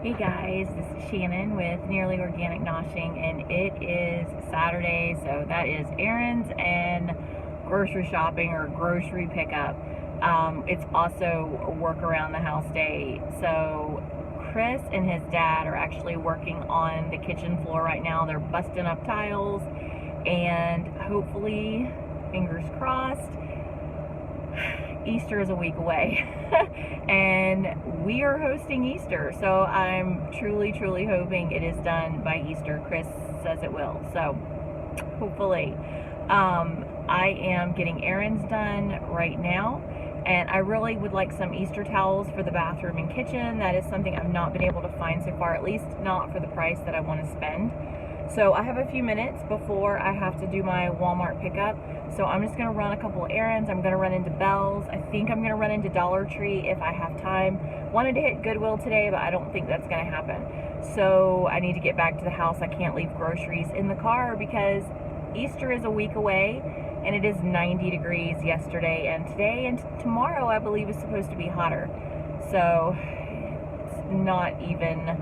Hey guys, this is Shannon with Nearly Organic Noshing, and it is Saturday, so that is errands and grocery shopping or grocery pickup. It's also a work around the house day. So Chris and his dad are actually working on the kitchen floor right now. They're busting up tiles, and hopefully, fingers crossed, Easter is a week away and we are hosting Easter, so I'm truly hoping it is done by Easter. Chris says it will, so hopefully. I am getting errands done right now, and I really would like some Easter towels for the bathroom and kitchen. That is something I've not been able to find so far, at least not for the price that I want to spend. So I have a few minutes before I have to do my Walmart pickup. So I'm just going to run a couple errands. I'm going to run into Bell's. I think I'm going to run into Dollar Tree if I have time. Wanted to hit Goodwill today, but I don't think that's going to happen. So I need to get back to the house. I can't leave groceries in the car because Easter is a week away, and it is 90 degrees yesterday and today, and tomorrow I believe is supposed to be hotter. So it's not even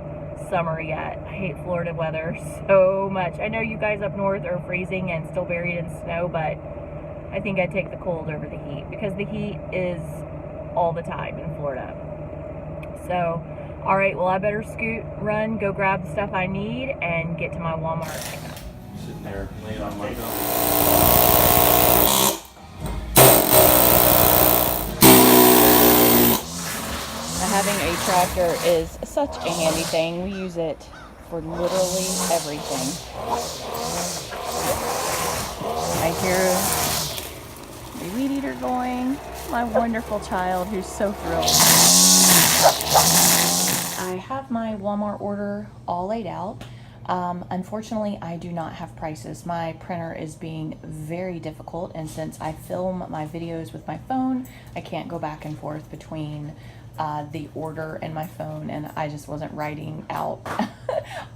summer yet. I hate Florida weather so much. I know you guys up north are freezing and still buried in snow, but I think I take the cold over the heat because the heat is all the time in Florida. So, all right, well, I better run, go grab the stuff I need, and get to my Walmart pickup. Sitting there laying on my phone. Having a tractor is such a handy thing. We use it for literally everything. I hear the weed eater going. My wonderful child who's so thrilled. I have my Walmart order all laid out. Unfortunately, I do not have prices. My printer is being very difficult, and since I film my videos with my phone, I can't go back and forth between the order and my phone, and I just wasn't writing out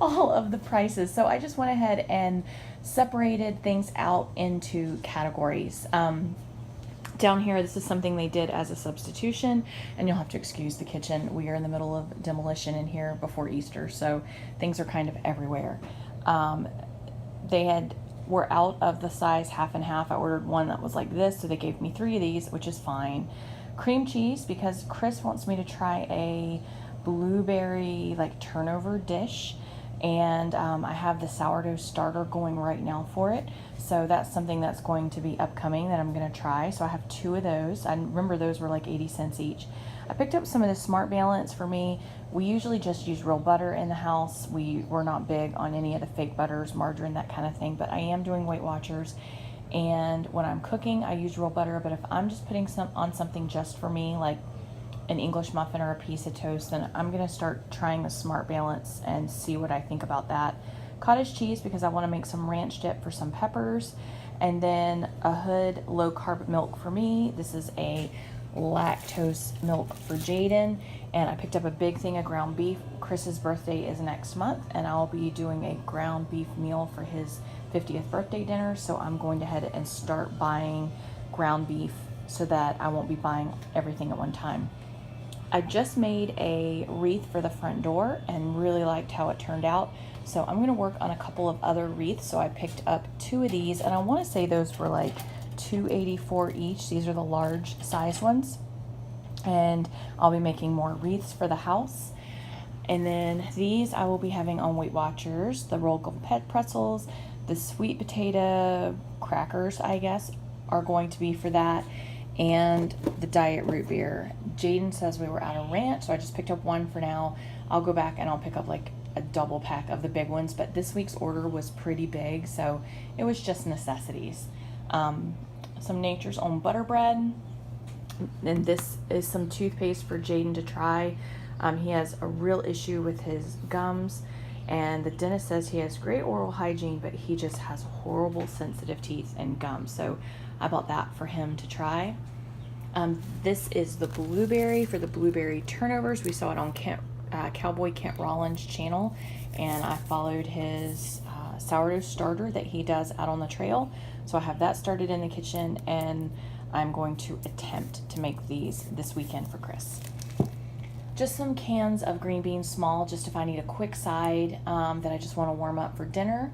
all of the prices. So I just went ahead and separated things out into categories. Down here, this is something they did as a substitution, and you'll have to excuse the kitchen. We are in the middle of demolition in here before Easter, so things are kind of everywhere. Were out of the size half and half. I ordered one that was like this, so they gave me 3 of these, which is fine. Cream cheese, because Chris wants me to try a blueberry like turnover dish, and I have the sourdough starter going right now for it, so that's something that's going to be upcoming that I'm going to try. So I have 2 of those. I remember those were like 80 cents each. I picked up some of the Smart Balance. For me, we usually just use real butter in the house. We're not big on any of the fake butters, margarine, that kind of thing, but I am doing Weight Watchers, and when I'm cooking I use real butter. But if I'm just putting on something just for me, like an English muffin or a piece of toast, then I'm going to start trying the Smart Balance and see what I think about that. Cottage cheese, because I want to make some ranch dip for some peppers, and then a Hood low carb milk for me. This is a lactose milk for Jaden, and I picked up a big thing of ground beef. Chris's birthday is next month, and I'll be doing a ground beef meal for his 50th birthday dinner, so I'm going to head and start buying ground beef so that I won't be buying everything at one time. I just made a wreath for the front door and really liked how it turned out, so I'm going to work on a couple of other wreaths. So I picked up 2 of these, and I want to say those were like $2.84 each. These are the large size ones, and I'll be making more wreaths for the house. And then these I will be having on Weight Watchers, the roll of pet pretzels, the sweet potato crackers, I guess, are going to be for that, and the diet root beer. Jaden says we were out of ranch, so I just picked up 1 for now. I'll go back and I'll pick up like a double pack of the big ones, but this week's order was pretty big, so it was just necessities. Some Nature's Own butter bread, and this is some toothpaste for Jaden to try. He has a real issue with his gums, and the dentist says he has great oral hygiene, but he just has horrible sensitive teeth and gums, so I bought that for him to try. This is the blueberry for the blueberry turnovers. We saw it on Cowboy Kent Rollins' channel, and I followed his sourdough starter that he does out on the trail. So I have that started in the kitchen, and I'm going to attempt to make these this weekend for Chris. just some cans of green beans, small, just if I need a quick side that I just want to warm up for dinner.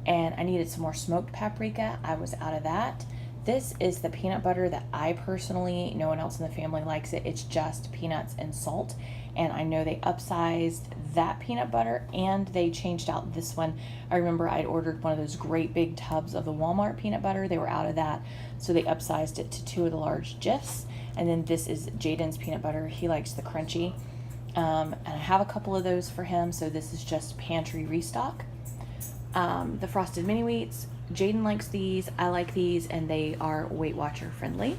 And I needed some more smoked paprika. I was out of that. This is the peanut butter that I personally, no one else in the family likes it. It's just peanuts and salt. And I know they upsized that peanut butter and they changed out this one. I remember I'd ordered one of those great big tubs of the Walmart peanut butter. They were out of that, so they upsized it to 2 of the large Jifs. And then this is Jaden's peanut butter. He likes the crunchy. And I have a couple of those for him, so this is just pantry restock. The frosted mini wheats, Jaden likes these, I like these, and they are Weight Watcher friendly.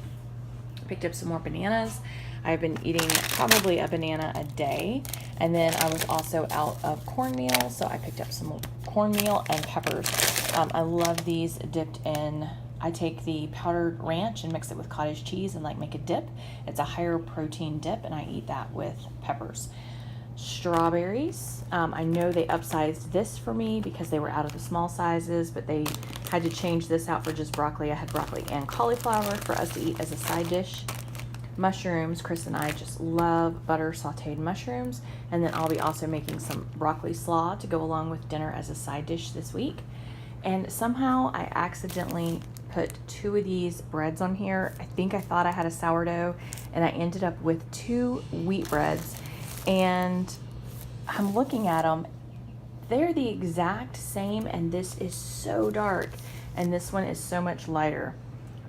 Picked up some more bananas. I've been eating probably a banana a day. And then I was also out of cornmeal, so I picked up some cornmeal and peppers. I love these dipped in. I take the powdered ranch and mix it with cottage cheese and like make a dip. It's a higher protein dip, and I eat that with peppers. Strawberries. I know they upsized this for me because they were out of the small sizes, but they had to change this out for just broccoli. I had broccoli and cauliflower for us to eat as a side dish. Mushrooms. Chris and I just love butter sauteed mushrooms. And then I'll be also making some broccoli slaw to go along with dinner as a side dish this week. And somehow I accidentally put 2 of these breads on here. I think I thought I had a sourdough, and I ended up with 2 wheat breads. And I'm looking at them. They're the exact same, and this is so dark, and this one is so much lighter.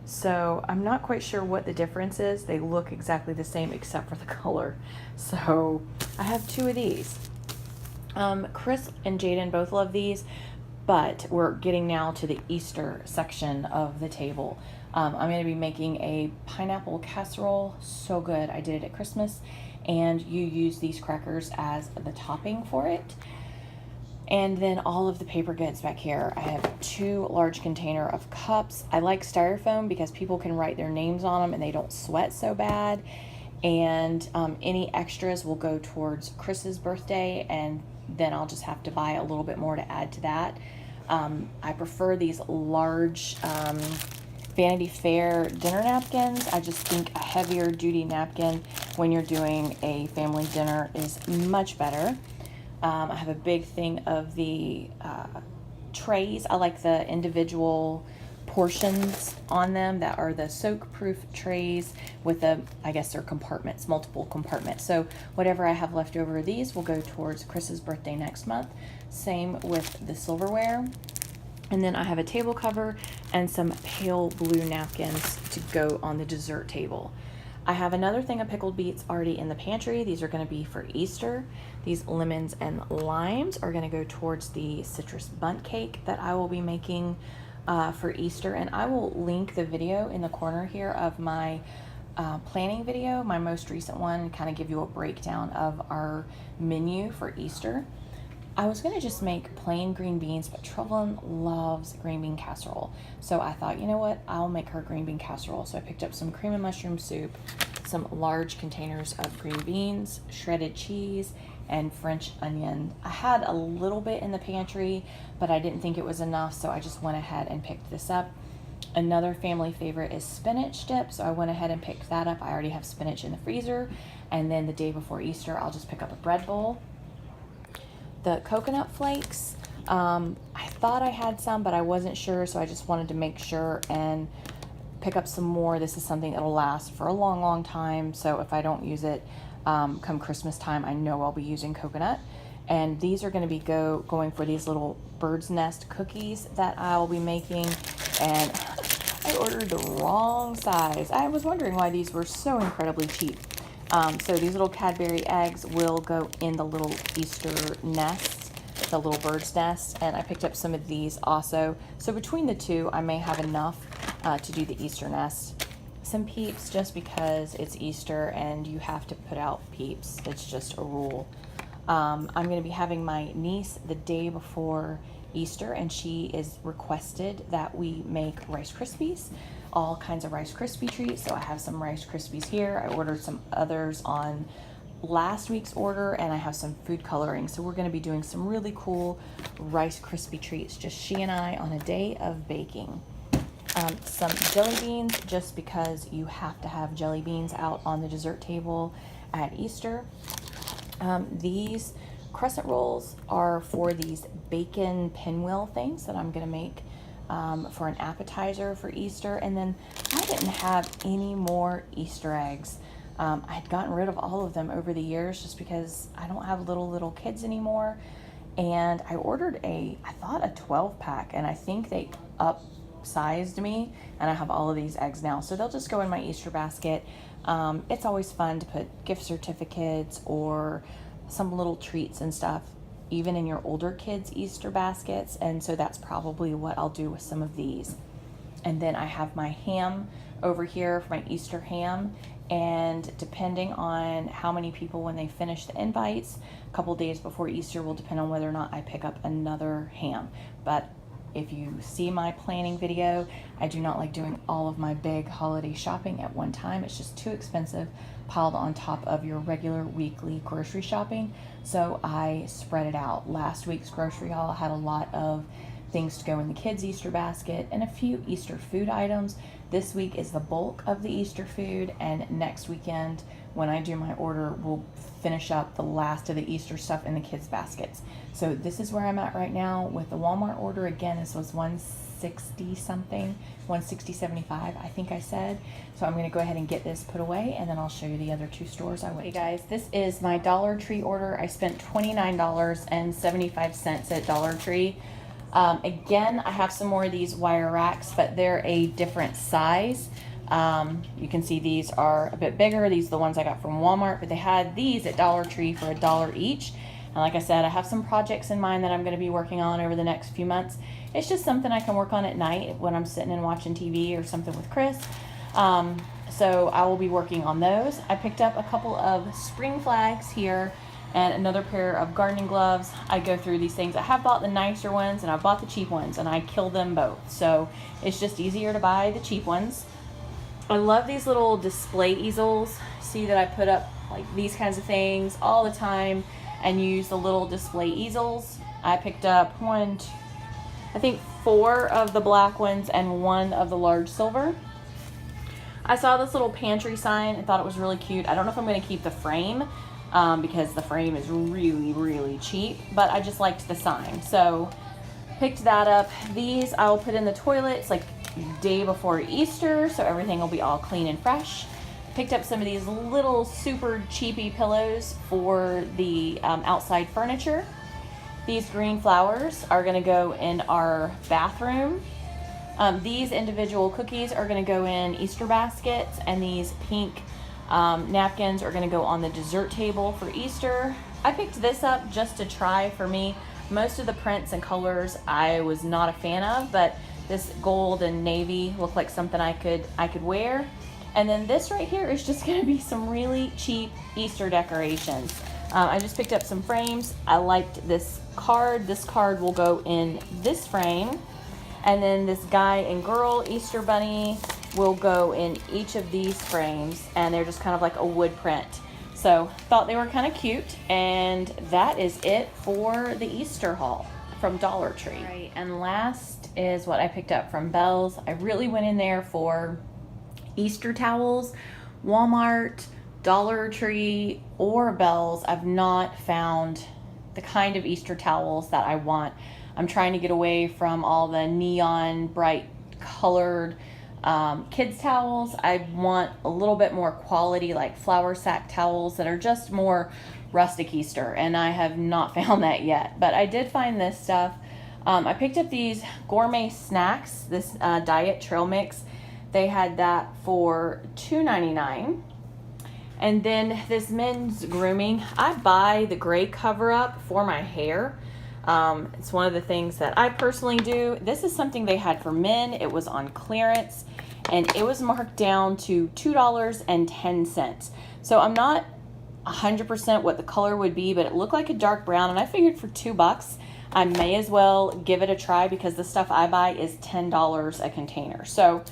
So I'm not quite sure what the difference is. They look exactly the same except for the color. So I have 2 of these. Chris and Jaden both love these, but we're getting now to the Easter section of the table. I'm going to be making a pineapple casserole. So good. I did it at Christmas, and you use these crackers as the topping for it. And then all of the paper goods back here. I have 2 large container of cups. I like styrofoam because people can write their names on them and they don't sweat so bad. And any extras will go towards Chris's birthday, and then I'll just have to buy a little bit more to add to that. I prefer these large Vanity Fair dinner napkins. I just think a heavier duty napkin when you're doing a family dinner is much better. I have a big thing of the trays. I like the individual portions on them that are the soak-proof trays with the, I guess they're compartments, multiple compartments. So whatever I have left over of these will go towards Chris's birthday next month. Same with the silverware. And then I have a table cover and some pale blue napkins to go on the dessert table. I have another thing of pickled beets already in the pantry. These are going to be for Easter. These lemons and limes are going to go towards the citrus bundt cake that I will be making for Easter. And I will link the video in the corner here of my planning video, my most recent one, kind of give you a breakdown of our menu for Easter. I was going to just make plain green beans, but Trevlin loves green bean casserole. So I thought, you know what, I'll make her green bean casserole. So I picked up some cream and mushroom soup, some large containers of green beans, shredded cheese, and French onion. I had a little bit in the pantry, but I didn't think it was enough, so I just went ahead and picked this up. Another family favorite is spinach dip, so I went ahead and picked that up. I already have spinach in the freezer, and then the day before Easter, I'll just pick up a bread bowl. The coconut flakes, I thought I had some, but I wasn't sure, so I just wanted to make sure and pick up some more. This is something that'll last for a long, long time, so if I don't use it come Christmas time, I know I'll be using coconut. And these are going to be going for these little bird's nest cookies that I'll be making. And I ordered the wrong size. I was wondering why these were so incredibly cheap. So these little Cadbury eggs will go in the little Easter nests, the little bird's nest, and I picked up some of these also. So between the two, I may have enough to do the Easter nest. Some Peeps, just because it's Easter and you have to put out Peeps. It's just a rule. I'm going to be having my niece the day before Easter, and she is requested that we make Rice Krispies. All kinds of Rice Krispie treats. So I have some Rice Krispies here. I ordered some others on last week's order, and I have some food coloring. So we're going to be doing some really cool Rice Krispie treats, just she and I, on a day of baking. Some jelly beans, just because you have to have jelly beans out on the dessert table at Easter. These crescent rolls are for these bacon pinwheel things that I'm gonna make for an appetizer for Easter. And then I didn't have any more Easter eggs. I had gotten rid of all of them over the years just because I don't have little kids anymore. And I ordered I thought a 12 pack, and I think they upsized me, and I have all of these eggs now. So they'll just go in my Easter basket. It's always fun to put gift certificates or some little treats and stuff, even in your older kids' Easter baskets. And so that's probably what I'll do with some of these. And then I have my ham over here for my Easter ham. And depending on how many people, when they finish the invites, a couple days before Easter will depend on whether or not I pick up another ham. But if you see my planning video, I do not like doing all of my big holiday shopping at one time. It's just too expensive piled on top of your regular weekly grocery shopping. So I spread it out. Last week's grocery haul had a lot of things to go in the kids' Easter basket and a few Easter food items. This week is the bulk of the Easter food, and next weekend when I do my order, we'll finish up the last of the Easter stuff in the kids' baskets. So this is where I'm at right now with the Walmart order. Again, this was $160 something, $160.75 I think I said. So I'm going to go ahead and get this put away, and then I'll show you the other two stores I went to. Hey guys, this is my Dollar Tree order. I spent $29.75 at Dollar Tree. Again, I have some more of these wire racks, but they're a different size. You can see these are a bit bigger. These are the ones I got from Walmart, but they had these at Dollar Tree for $1 each. And like I said, I have some projects in mind that I'm going to be working on over the next few months. It's just something I can work on at night when I'm sitting and watching TV or something with Chris. So I will be working on those. I picked up a couple of spring flags here and another pair of gardening gloves. I go through these things. I have bought the nicer ones and I've bought the cheap ones, and I kill them both. So it's just easier to buy the cheap ones. I love these little display easels. See that I put up like these kinds of things all the time and use the little display easels. I picked up I think 4 of the black ones and 1 of the large silver. I saw this little pantry sign and thought it was really cute. I don't know if I'm going to keep the frame because the frame is really cheap, but I just liked the sign. So picked that up. These I'll put in the toilet. It's like day before Easter, so everything will be all clean and fresh. Picked up some of these little super cheapy pillows for the outside furniture. These green flowers are going to go in our bathroom. These individual cookies are going to go in Easter baskets, and these pink napkins are going to go on the dessert table for Easter. I picked this up just to try for me. Most of the prints and colors I was not a fan of, but this gold and navy looked like something I could wear. And then this right here is just going to be some really cheap Easter decorations. I just picked up some frames. I liked this card. This card will go in this frame. And then this guy and girl Easter bunny will go in each of these frames. And they're just kind of like a wood print. So thought they were kind of cute. And that is it for the Easter haul from Dollar Tree. All right, and last is what I picked up from Belle's. I really went in there for Easter towels. Walmart, Dollar Tree, or Belle's, I've not found the kind of Easter towels that I want. I'm trying to get away from all the neon, bright colored kids towels. I want a little bit more quality, like flour sack towels that are just more rustic Easter, and I have not found that yet. But I did find this stuff. I picked up these gourmet snacks, this diet trail mix. They had that for $2.99. And then this men's grooming. I buy the gray cover up for my hair. It's one of the things that I personally do. This is something they had for men. It was on clearance and it was marked down to $2.10. So I'm not 100% what the color would be, but it looked like a dark brown, and I figured for $2 I may as well give it a try because the stuff I buy is $10 a container. So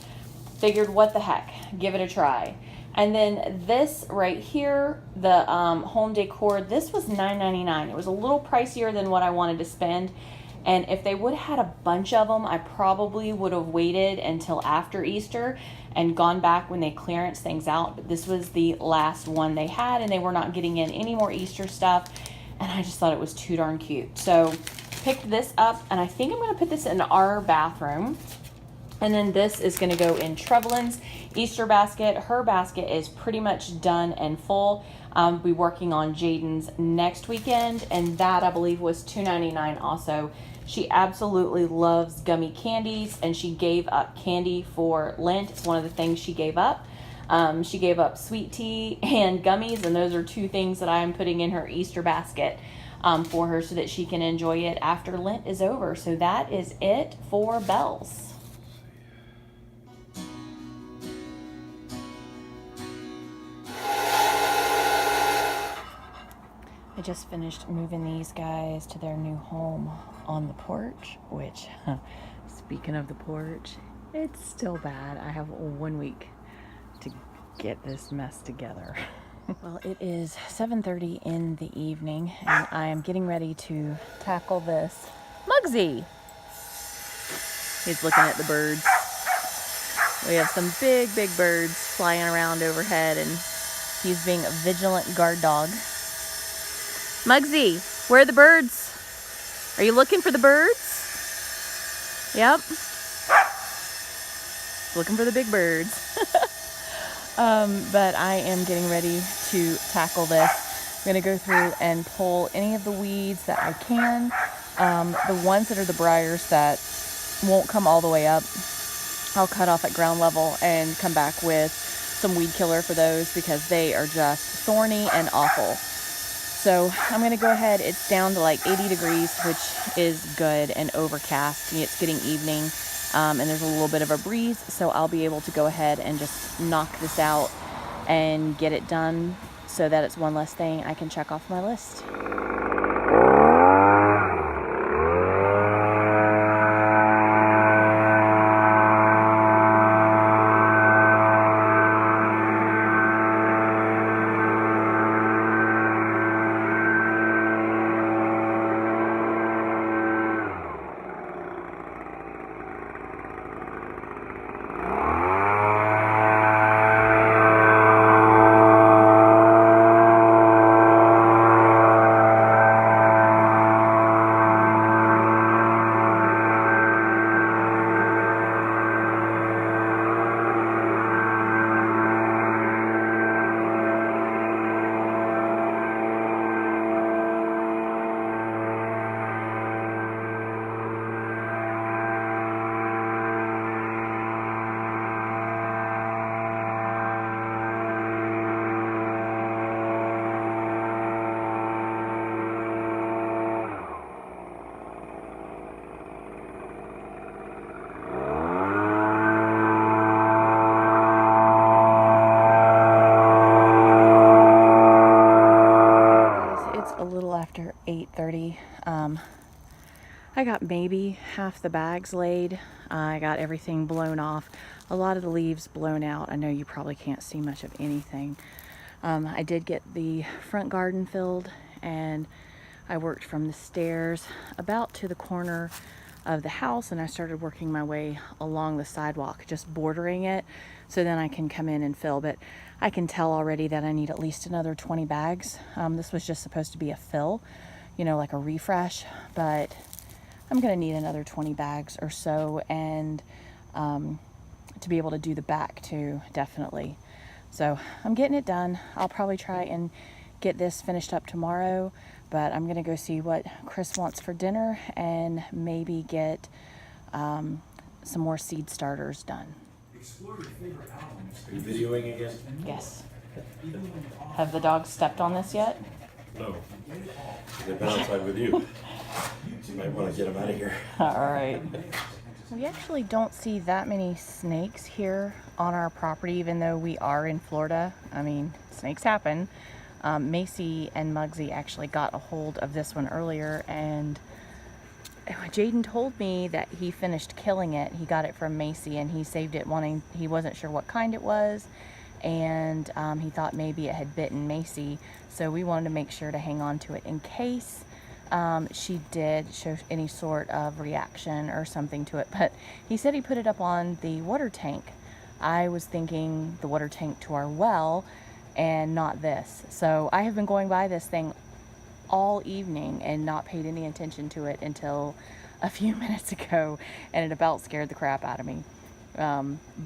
figured what the heck, give it a try. And then this right here, the home decor, this was $9.99. It was a little pricier than what I wanted to spend. And if they would have had a bunch of them, I probably would have waited until after Easter and gone back when they clearance things out. But this was the last one they had, and they were not getting in any more Easter stuff. And I just thought it was too darn cute. So picked this up, and I think I'm going to put this in our bathroom. And then this is going to go in Trevelyan's Easter basket. Her basket is pretty much done and full. We'll be working on Jaden's next weekend, and that I believe was $2.99 also. She absolutely loves gummy candies, and she gave up candy for Lent. It's one of the things she gave up. She gave up sweet tea and gummies, and those are two things that I am putting in her Easter basket for her so that she can enjoy it after Lent is over. So that is it for Bells. I just finished moving these guys to their new home on the porch, which, speaking of the porch, it's still bad. I have 1 week to get this mess together. Well, it is 7:30 in the evening, and I am getting ready to tackle this. Muggsy! He's looking at the birds. We have some big birds flying around overhead, and he's being a vigilant guard dog. Muggsy, where are the birds? Are you looking for the birds? Yep. Looking for the big birds. But I am getting ready to tackle this. I'm going to go through and pull any of the weeds that I can. The ones that are the briars that won't come all the way up, I'll cut off at ground level and come back with some weed killer for those because they are just thorny and awful. So I'm going to go ahead. It's down to like 80 degrees, which is good, and overcast. It's getting evening, and there's a little bit of a breeze, so I'll be able to go ahead and just knock this out and get it done so that it's one less thing I can check off my list. After 8:30, I got maybe half the bags laid. I got everything blown off, a lot of the leaves blown out. I know you probably can't see much of anything. I did get the front garden filled, and I worked from the stairs about to the corner of the house, and I started working my way along the sidewalk, just bordering it, so then I can come in and fill. But I can tell already that I need at least another 20 bags. This was just supposed to be a fill, you know, like a refresh, but I'm gonna need another 20 bags or so, and to be able to do the back too, definitely. So I'm getting it done. I'll probably try and get this finished up tomorrow, but I'm gonna go see what Chris wants for dinner and maybe get some more seed starters done. Are you videoing again? Yes. Have the dogs stepped on this yet? No. They've been outside with you. You might want to get them out of here. All right. We actually don't see that many snakes here on our property, even though we are in Florida. I mean, snakes happen. Macy and Muggsy actually got a hold of this one earlier, and Jaden told me that he finished killing it. He got it from Macy, and he saved it he wasn't sure what kind it was, and he thought maybe it had bitten Macy, so we wanted to make sure to hang on to it in case she did show any sort of reaction or something to it, but he said he put it up on the water tank. I was thinking the water tank to our well and not this. So I have been going by this thing all evening and not paid any attention to it until a few minutes ago, and it about scared the crap out of me.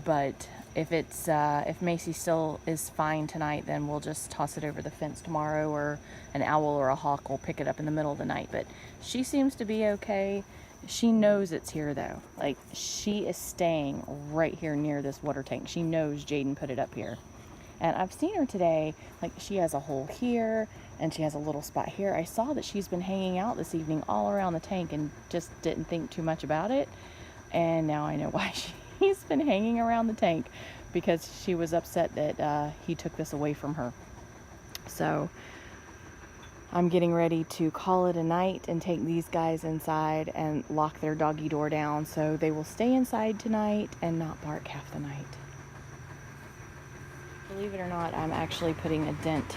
But if Macy still is fine tonight, then we'll just toss it over the fence tomorrow, or an owl or a hawk will pick it up in the middle of the night. But she seems to be okay. She knows it's here though. Like, she is staying right here near this water tank. She knows Jaden put it up here. And I've seen her today, like she has a hole here and she has a little spot here. I saw that she's been hanging out this evening all around the tank and just didn't think too much about it. And now I know why she's been hanging around the tank, because she was upset that he took this away from her. So I'm getting ready to call it a night and take these guys inside and lock their doggy door down so they will stay inside tonight and not bark half the night. Believe it or not, I'm actually putting a dent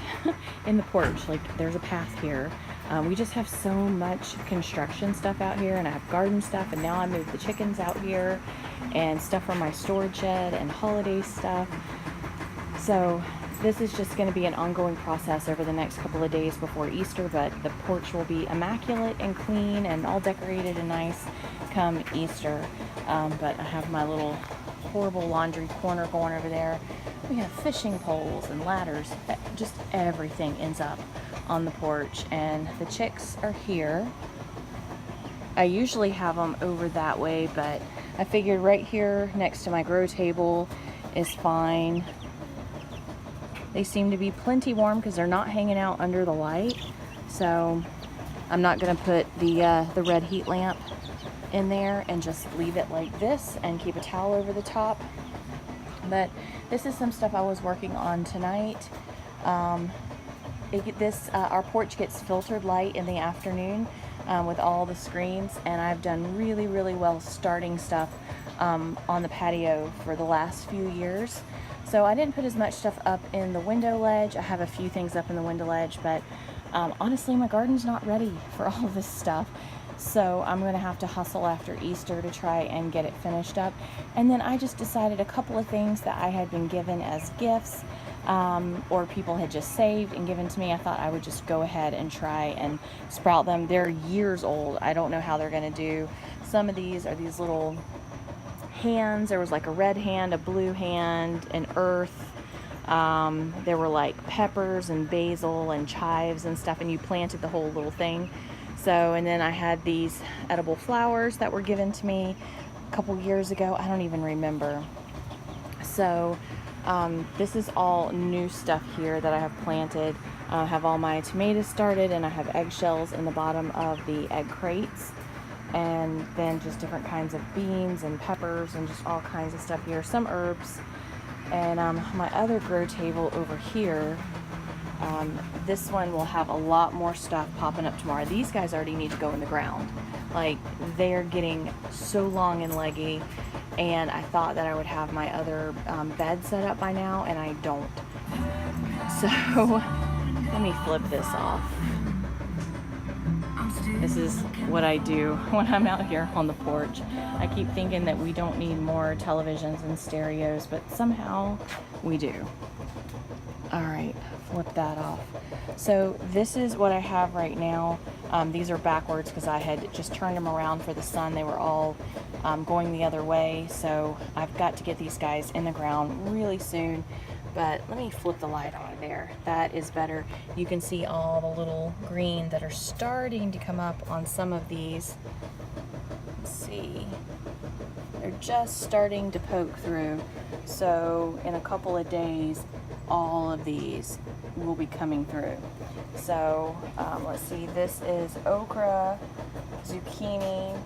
in the porch. Like, there's a path here. We just have so much construction stuff out here, and I have garden stuff, and now I moved the chickens out here and stuff from my storage shed and holiday stuff. So this is just going to be an ongoing process over the next couple of days before Easter, but the porch will be immaculate and clean and all decorated and nice come Easter. But I have my little horrible laundry corner going over there. We have fishing poles and ladders. Just everything ends up on the porch, and the chicks are here. I usually have them over that way, but I figured right here next to my grow table is fine. They seem to be plenty warm because they're not hanging out under the light. So I'm not going to put the red heat lamp in there and just leave it like this and keep a towel over the top. But this is some stuff I was working on tonight. Our porch gets filtered light in the afternoon with all the screens, and I've done really, really well starting stuff on the patio for the last few years. So I didn't put as much stuff up in the window ledge. I have a few things up in the window ledge, but honestly, my garden's not ready for all of this stuff. So I'm going to have to hustle after Easter to try and get it finished up. And then I just decided a couple of things that I had been given as gifts, or people had just saved and given to me. I thought I would just go ahead and try and sprout them. They're years old. I don't know how they're going to do. Some of these are these little hands. There was like a red hand, a blue hand, an earth. There were like peppers and basil and chives and stuff, and you planted the whole little thing. So, and then I had these edible flowers that were given to me a couple years ago. I don't even remember. So this is all new stuff here that I have planted. I have all my tomatoes started, and I have eggshells in the bottom of the egg crates. And then just different kinds of beans and peppers and just all kinds of stuff here. Some herbs. And my other grow table over here, this one will have a lot more stuff popping up tomorrow. These guys already need to go in the ground. Like, they're getting so long and leggy, and I thought that I would have my other bed set up by now, and I don't. So let me flip this off. This is what I do when I'm out here on the porch. I keep thinking that we don't need more televisions and stereos, but somehow we do. All right, flip that off. So this is what I have right now. These are backwards because I had just turned them around for the sun. They were all going the other way. So I've got to get these guys in the ground really soon. But let me flip the light on there. That is better. You can see all the little green that are starting to come up on some of these. Let's see. They're just starting to poke through. So in a couple of days, all of these will be coming through. So let's see. This is okra, zucchini.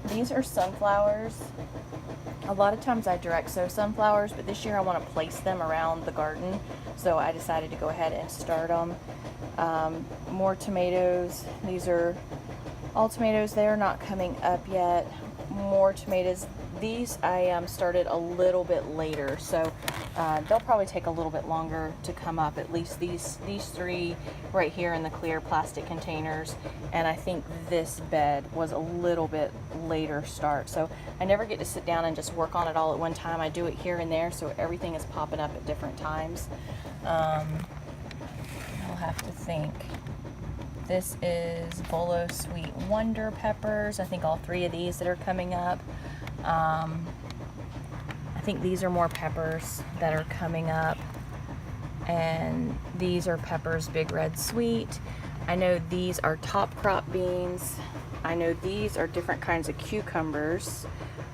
These are sunflowers. A lot of times I direct sow sunflowers, but this year I want to place them around the garden, so I decided to go ahead and start them. More tomatoes. These are all tomatoes. They're not coming up yet. More tomatoes. These I started a little bit later, so they'll probably take a little bit longer to come up, at least these three right here in the clear plastic containers. And I think this bed was a little bit later start. So I never get to sit down and just work on it all at one time. I do it here and there, so everything is popping up at different times. I'll have to think. This is Volo Sweet Wonder Peppers. I think all three of these that are coming up. I think these are more peppers that are coming up, and these are Peppers Big Red Sweet. I know these are top crop beans. I know these are different kinds of cucumbers.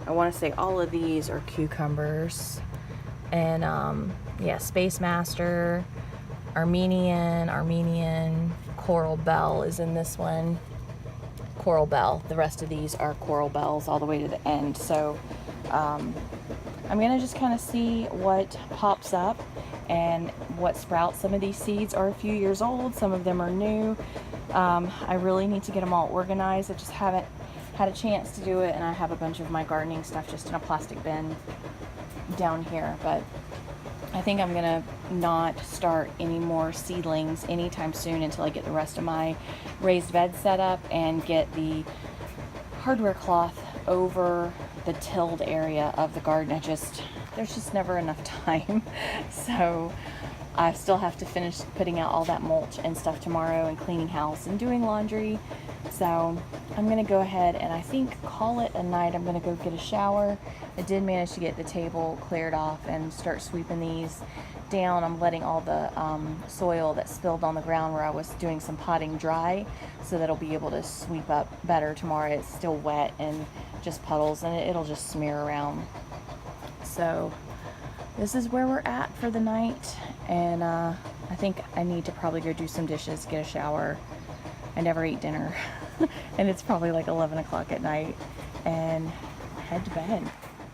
I want to say all of these are cucumbers. And yeah, Space Master, Armenian, Coral Bell is in this one. Coral Bell. The rest of these are Coral Bells all the way to the end. So I'm gonna just kind of see what pops up and what sprouts. Some of these seeds are a few years old, some of them are new. I really need to get them all organized. I just haven't had a chance to do it, and I have a bunch of my gardening stuff just in a plastic bin down here. But I think I'm gonna not start any more seedlings anytime soon until I get the rest of my raised bed set up and get the hardware cloth over the tilled area of the garden. There's just never enough time. So I still have to finish putting out all that mulch and stuff tomorrow, and cleaning house and doing laundry. So I'm gonna go ahead and I think call it a night. I'm gonna go get a shower. I did manage to get the table cleared off and start sweeping these down. I'm letting all the soil that spilled on the ground where I was doing some potting dry, so that it'll be able to sweep up better tomorrow. It's still wet and just puddles, and it'll just smear around. So this is where we're at for the night, and I think I need to probably go do some dishes, get a shower. I never eat dinner and it's probably like 11 o'clock at night, and head to bed.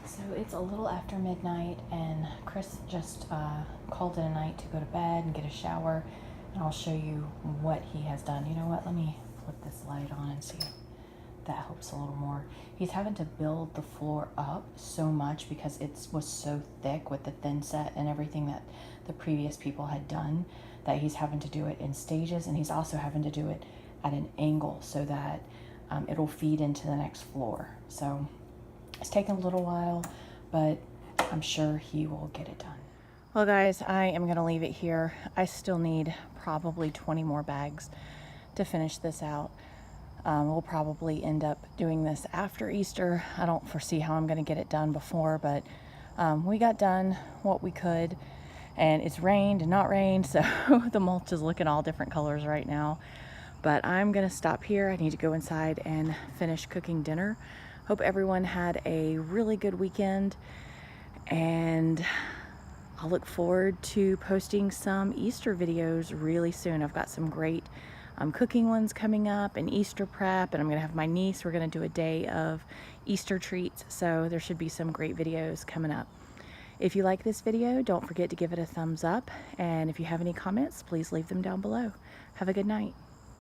So it's a little after midnight, and Chris just called it a night to go to bed and get a shower, and I'll show you what he has done. You know what, let me flip this light on and see if that helps a little more. He's having to build the floor up so much because it was so thick with the thin set and everything that the previous people had done, that he's having to do it in stages, and he's also having to do it at an angle so that it'll feed into the next floor. So it's taken a little while, but I'm sure he will get it done. Well guys, I am gonna leave it here. I still need probably 20 more bags to finish this out. We'll probably end up doing this after Easter. I don't foresee how I'm gonna get it done before, but we got done what we could, and it's rained and not rained, so the mulch is looking all different colors right now. But I'm gonna stop here. I need to go inside and finish cooking dinner. Hope everyone had a really good weekend, and I'll look forward to posting some Easter videos really soon. I've got some great cooking ones coming up, and Easter prep, and I'm gonna have my niece. We're gonna do a day of Easter treats, so there should be some great videos coming up. If you like this video, don't forget to give it a thumbs up, and if you have any comments, please leave them down below. Have a good night.